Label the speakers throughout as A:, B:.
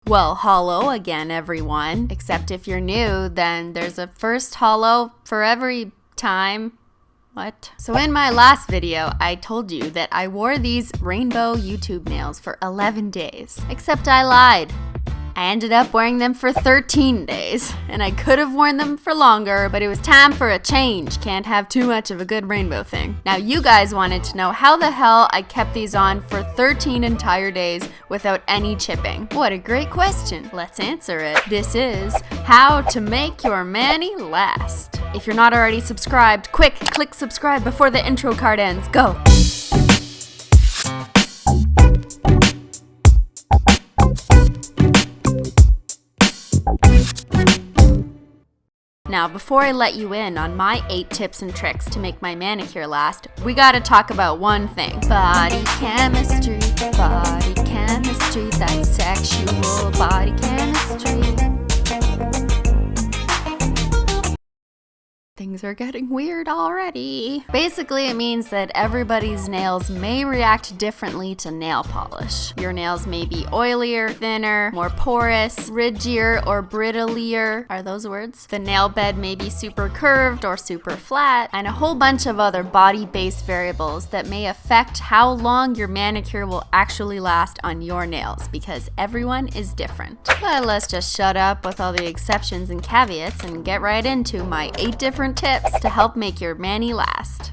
A: Well, hollow again, everyone. Except if you're new, then there's a first hollow for every time. What? So in my last video, I told you that I wore these rainbow YouTube nails for 11 days. Except I lied. I ended up wearing them for 13 days, and I could have worn them for longer, but it was time for a change. Can't have too much of a good rainbow thing. Now you guys wanted to know how the hell I kept these on for 13 entire days without any chipping. What a great question. Let's answer it. This is how to make your mani last. If you're not already subscribed, quick, click subscribe before the intro card ends. Go! Now, before I let you in on my 8 tips and tricks to make my manicure last, we gotta talk about one thing. Body chemistry, that's sexual body chemistry. Things are getting weird already. Basically, it means that everybody's nails may react differently to nail polish. Your nails may be oilier, thinner, more porous, ridgier, or brittlier. Are those words? The nail bed may be super curved or super flat, and a whole bunch of other body-based variables that may affect how long your manicure will actually last on your nails, because everyone is different. But let's just shut up with all the exceptions and caveats and get right into my 8 different tips to help make your mani last.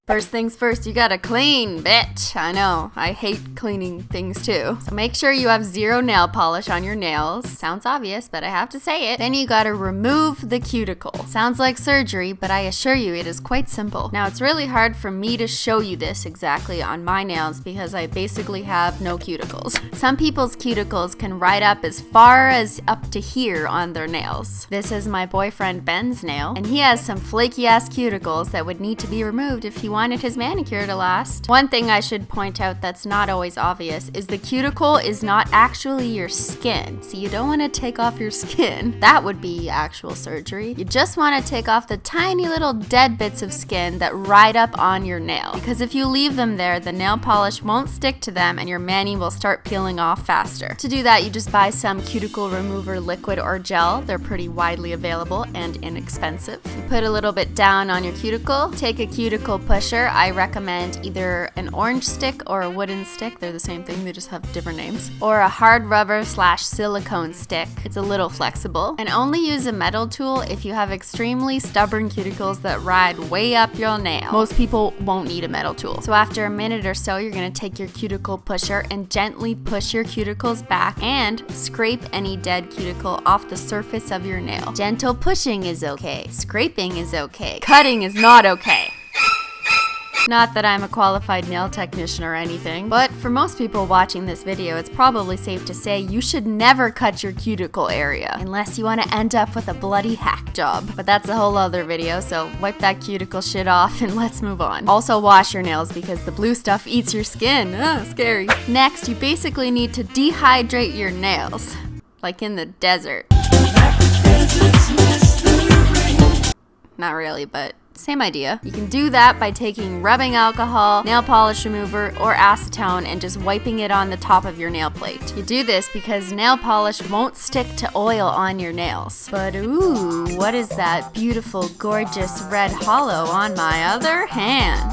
A: First things first, you gotta clean, bitch. I know, I hate cleaning things too. So make sure you have 0 nail polish on your nails. Sounds obvious, but I have to say it. Then you gotta remove the cuticle. Sounds like surgery, but I assure you it is quite simple. Now it's really hard for me to show you this exactly on my nails because I basically have no cuticles. Some people's cuticles can ride up as far as up to here on their nails. This is my boyfriend Ben's nail, and he has some flaky ass cuticles that would need to be removed if he wanted his manicure to last. One thing I should point out that's not always obvious is the cuticle is not actually your skin. So you don't want to take off your skin. That would be actual surgery. You just want to take off the tiny little dead bits of skin that ride up on your nail. Because if you leave them there, the nail polish won't stick to them and your mani will start peeling off faster. To do that, you just buy some cuticle remover liquid or gel. They're pretty widely available and inexpensive. You put a little bit down on your cuticle, take a cuticle pusher. I recommend either an orange stick or a wooden stick. They're the same thing, they just have different names. Or a hard rubber / silicone stick. It's a little flexible. And only use a metal tool if you have extremely stubborn cuticles that ride way up your nail. Most people won't need a metal tool. So after a minute or so, you're gonna take your cuticle pusher and gently push your cuticles back and scrape any dead cuticle off the surface of your nail. Gentle pushing is okay. Scraping is okay. Cutting is not okay. Not that I'm a qualified nail technician or anything, but for most people watching this video, it's probably safe to say you should never cut your cuticle area unless you want to end up with a bloody hack job. But that's a whole other video, so wipe that cuticle shit off and let's move on. Also wash your nails because the blue stuff eats your skin. Scary. Next, you basically need to dehydrate your nails, like in the desert. Not really, but same idea. You can do that by taking rubbing alcohol, nail polish remover, or acetone and just wiping it on the top of your nail plate. You do this because nail polish won't stick to oil on your nails. But ooh, what is that beautiful, gorgeous red hollow on my other hand?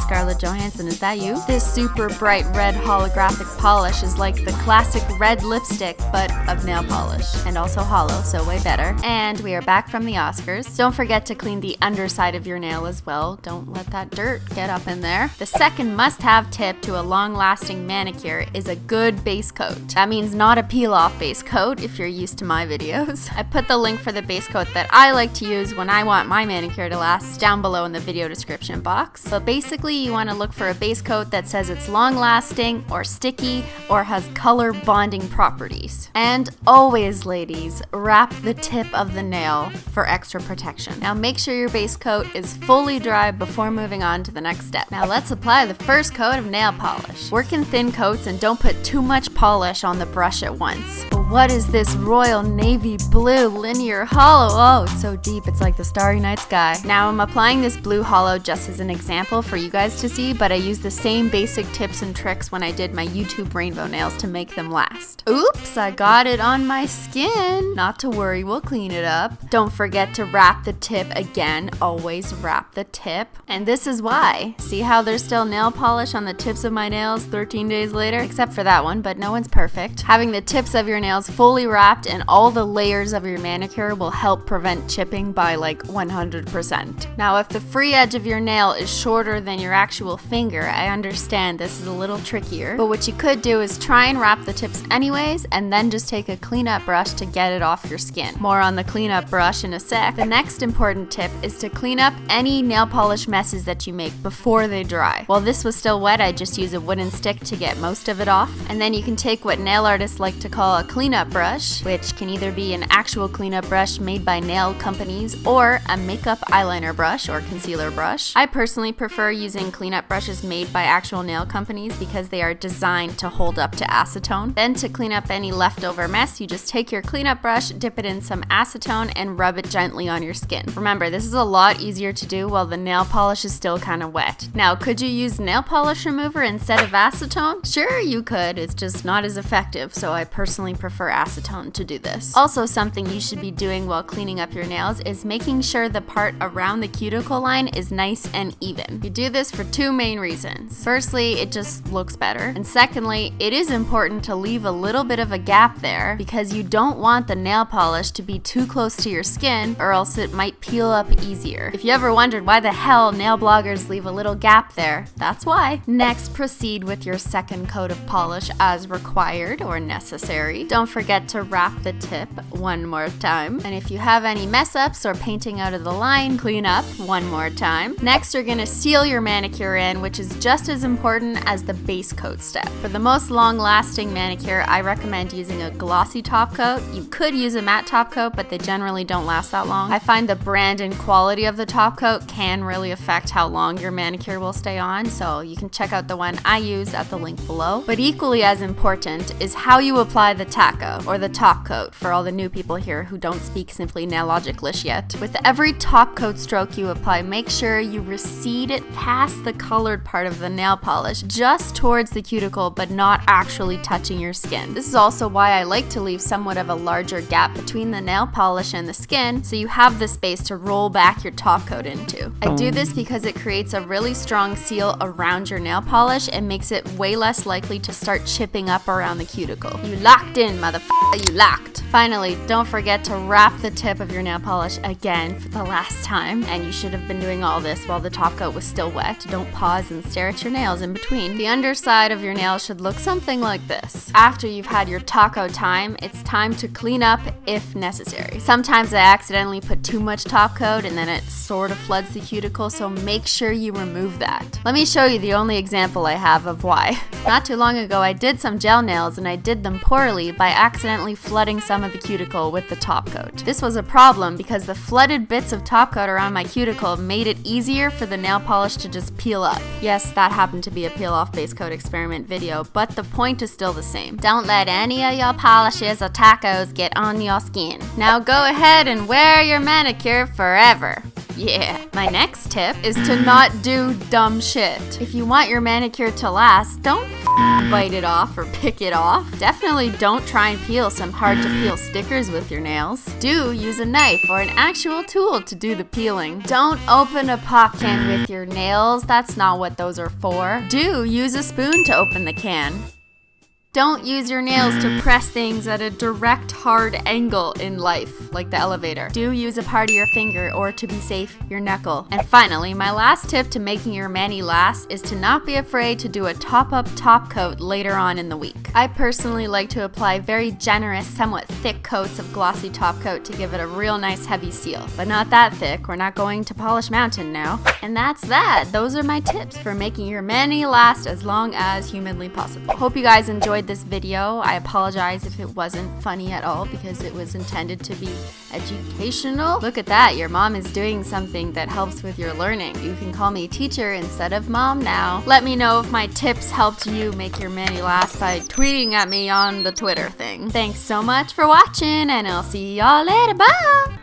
A: Scarlett Johansson, is that you? This super bright red holographic polish is like the classic red lipstick, but of nail polish. And also hollow, so way better. And we are back from the Oscars. Don't forget to clean the underside of your nail as well. Don't let that dirt get up in there. The second must-have tip to a long-lasting manicure is a good base coat. That means not a peel-off base coat if you're used to my videos. I put the link for the base coat that I like to use when I want my manicure to last down below in the video description box. But basically, you want to look for a base coat that says it's long-lasting or sticky or has color bonding properties. And always, ladies, wrap the tip of the nail for extra protection. Now make sure your base coat is fully dry before moving on to the next step. Now let's apply the first coat of nail polish. Work in thin coats and don't put too much polish on the brush at once. But What is this royal navy blue linear hollow? Oh, it's so deep, it's like the starry night sky. Now I'm applying this blue hollow just as an example for you guys to see, but I used the same basic tips and tricks when I did my YouTube rainbow nails to make them last. Oops, I got it on my skin. Not to worry, we'll clean it up. Don't forget to wrap the tip again. Always wrap the tip. And this is why. See how there's still nail polish on the tips of my nails 13 days later? Except for that one, but no one's perfect. Having the tips of your nails fully wrapped and all the layers of your manicure will help prevent chipping by like 100%. Now, if the free edge of your nail is shorter than your actual finger, I understand this is a little trickier, but what you could do is try and wrap the tips anyways, and then just take a cleanup brush to get it off your skin. More on the cleanup brush in a sec. The next important tip is to clean up any nail polish messes that you make before they dry. While this was still wet, I just use a wooden stick to get most of it off, and then you can take what nail artists like to call a cleanup brush, which can either be an actual cleanup brush made by nail companies or a makeup eyeliner brush or concealer brush. I personally prefer using cleanup brushes made by actual nail companies because they are designed to hold up to acetone. Then to clean up any leftover mess, you just take your cleanup brush, dip it in some acetone, and rub it gently on your skin. Remember, this is a lot easier to do while the nail polish is still kind of wet. Now, could you use nail polish remover instead of acetone? Sure, you could. It's just not as effective, so I personally prefer acetone to do this. Also, something you should be doing while cleaning up your nails is making sure the part around the cuticle line is nice and even. You do this for two main reasons. Firstly, it just looks better, and secondly, it is important to leave a little bit of a gap there because you don't want the nail polish to be too close to your skin or else it might peel up easier. If you ever wondered why the hell nail bloggers leave a little gap there, that's why. Next, proceed with your second coat of polish as required or necessary. Don't forget to wrap the tip one more time. And if you have any mess ups or painting out of the line, clean up one more time. Next, you're gonna seal your manicure in, which is just as important as the base coat step. For the most long-lasting manicure, I recommend using a glossy top coat. You could use a matte top coat, but they generally don't last that long. I find the brand and quality of the top coat can really affect how long your manicure will stay on, so you can check out the one I use at the link below. But equally as important is how you apply the taco, or the top coat, for all the new people here who don't speak simply nailogicalish yet. With every top coat stroke you apply, make sure you recede it past the colored part of the nail polish, just towards the cuticle, but not actually touching your skin. This is also why I like to leave somewhat of a larger gap between the nail polish and the skin, so you have the space to roll back your top coat into. I do this because it creates a really strong seal around your nail polish and makes it way less likely to start chipping up around the cuticle. You locked in, motherfucker, you locked. Finally, don't forget to wrap the tip of your nail polish again for the last time, and you should have been doing all this while the top coat was still wet. Don't pause and stare at your nails in between. The underside of your nail should look something like this. After you've had your top coat time, it's time to clean up if necessary. Sometimes I accidentally put too much top coat and then it sort of floods the cuticle, so make sure you remove that. Let me show you the only example I have of why. Not too long ago, I did some gel nails and I did them poorly by accidentally flooding some of the cuticle with the top coat. This was a problem because the flooded bits of top coat around my cuticle made it easier for the nail polish to just peel up. Yes, that happened to be a peel off base coat experiment video, but the point is still the same. Don't let any of your polishes or tacos get on your skin. Now go ahead and wear your manicure forever. Yeah. My next tip is to not do dumb shit. If you want your manicure to last, don't bite it off or pick it off. Definitely don't try and peel some hard to peel stickers with your nails. Do use a knife or an actual tool to do the peeling. Don't open a pop can with your nails. That's not what those are for. Do use a spoon to open the can. Don't use your nails to press things at a direct, hard angle in life, like the elevator. Do use a part of your finger, or to be safe, your knuckle. And finally, my last tip to making your mani last is to not be afraid to do a top-up top coat later on in the week. I personally like to apply very generous, somewhat thick coats of glossy top coat to give it a real nice heavy seal. But not that thick, we're not going to Polish Mountain now. And that's that. Those are my tips for making your mani last as long as humanly possible. Hope you guys enjoyed enjoyed this video. I apologize if it wasn't funny at all because it was intended to be educational. Look at that, your mom is doing something that helps with your learning. You can call me teacher instead of mom now. Let me know if my tips helped you make your mani last by tweeting at me on the Twitter thing. Thanks so much for watching, and I'll see y'all later. Bye!